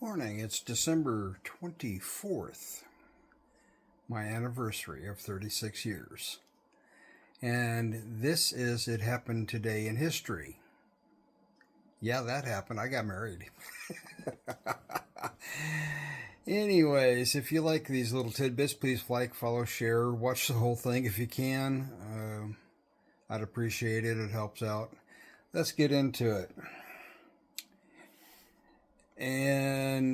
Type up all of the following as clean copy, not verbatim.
Morning, it's December 24th, my anniversary of 36 years. And this is It Happened Today in History. Yeah, that happened. I got married. Anyways, if you like these little tidbits, please like, follow, share, watch the whole thing if you can. I'd appreciate it. It helps out. Let's get into it. In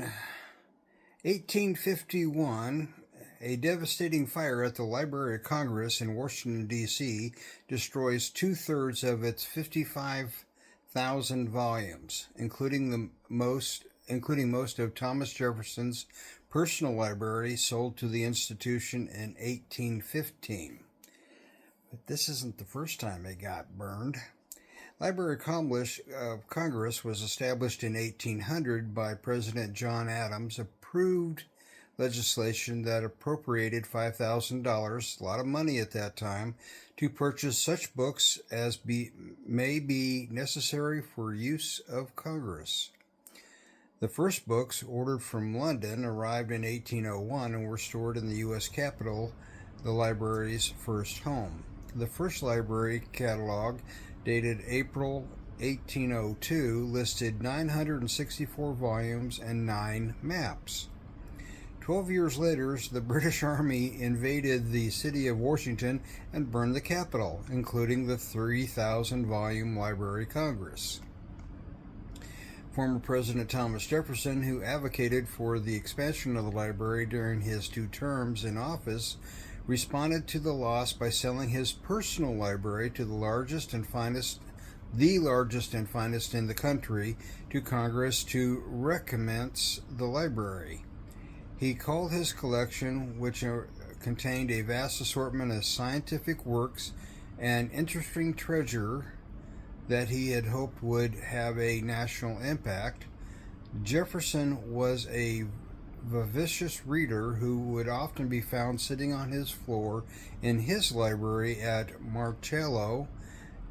1851, a devastating fire at the Library of Congress in Washington, D.C. destroys two-thirds of its 55,000 volumes, including most of Thomas Jefferson's personal library sold to the institution in 1815. But this isn't the first time it got burned. Library of Congress was established in 1800 by President John Adams, approved legislation that appropriated $5,000, a lot of money at that time, to purchase such books as may be necessary for use of Congress. The first books, ordered from London, arrived in 1801 and were stored in the U.S. Capitol, the library's first home. The first library catalog, dated April 1802, listed 964 volumes and 9 maps. 12 years later, the British Army invaded the city of Washington and burned the Capitol, including the 3,000-volume Library of Congress. Former President Thomas Jefferson, who advocated for the expansion of the library during his 2 terms in office, responded to the loss by selling his personal library to the largest and finest in the country to Congress to recommence the library. He called his collection, which contained a vast assortment of scientific works, an interesting treasure that he had hoped would have a national impact. Jefferson was a vivacious reader who would often be found sitting on his floor in his library at Martello,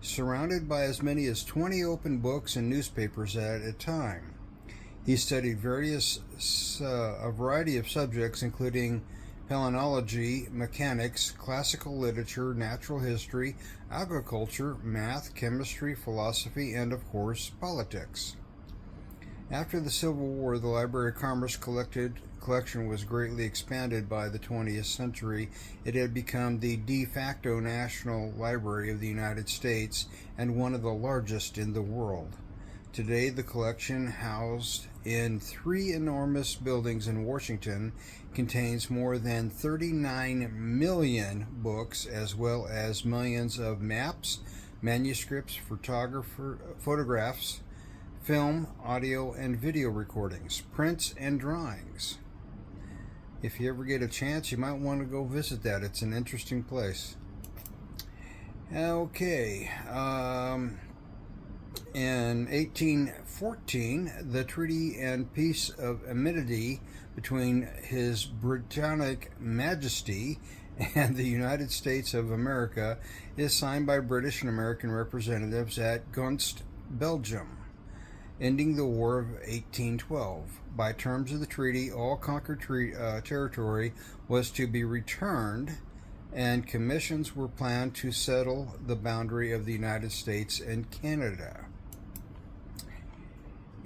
surrounded by as many as 20 open books and newspapers at a time. He studied a variety of subjects, including palynology, mechanics, classical literature, natural history, agriculture, math, chemistry, philosophy, and, of course, politics. After the Civil War, the Library of Congress collection was greatly expanded. By the 20th century, it had become the de facto national library of the United States and one of the largest in the world. Today, the collection, housed in 3 enormous buildings in Washington, contains more than 39 million books, as well as millions of maps, manuscripts, photographs, film, audio, and video recordings, prints, and drawings. If you ever get a chance, you might want to go visit that. It's an interesting place. Okay. In 1814, the Treaty and Peace of Amity between His Britannic Majesty and the United States of America is signed by British and American representatives at Gunst, Belgium, ending the War of 1812. By terms of the treaty, all conquered territory was to be returned, and commissions were planned to settle the boundary of the United States and Canada.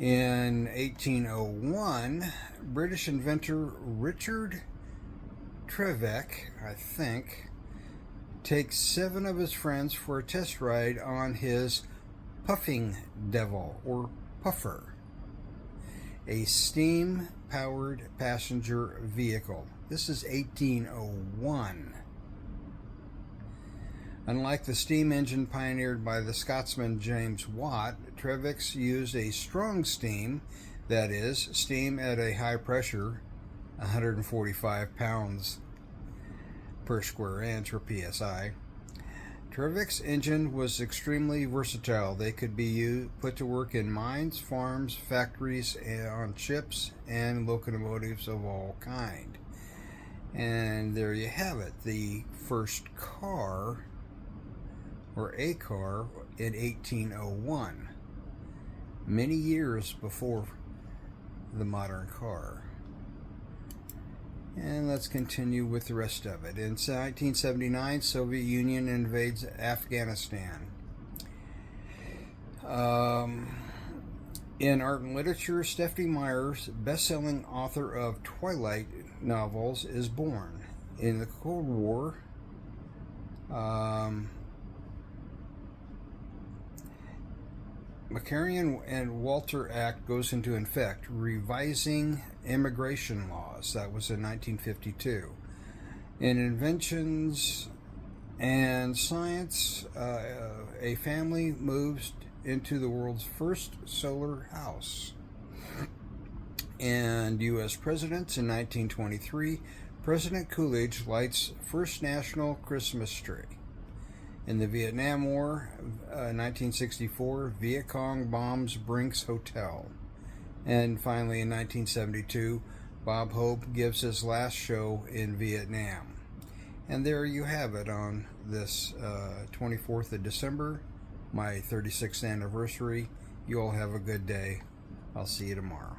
In 1801, British inventor Richard Trevec, takes 7 of his friends for a test ride on his Puffing Devil, or Puffer, a steam-powered passenger vehicle. This is 1801. Unlike the steam engine pioneered by the Scotsman James Watt, Trevix used a strong steam, that is, steam at a high pressure, 145 pounds per square inch, or psi. Trevix engine was extremely versatile. They could be put to work in mines, farms, factories, on ships, and locomotives of all kind. And there you have it, the first car, or a car, in 1801. Many years before the modern car. And let's continue with the rest of it. In 1979, Soviet Union invades Afghanistan. In art and literature, Stephenie Meyer's best-selling author of Twilight novels is born. In the Cold War, McCarran and Walter Act goes into effect, revising immigration laws. That was in 1952. In inventions and science, a family moves into the world's first solar house. And U.S. presidents in 1923, President Coolidge lights first national Christmas tree. In the Vietnam War, 1964, Viet Cong bombs Brinks Hotel. And finally, in 1972, Bob Hope gives his last show in Vietnam. And there you have it on this 24th of December, my 36th anniversary. You all have a good day. I'll see you tomorrow.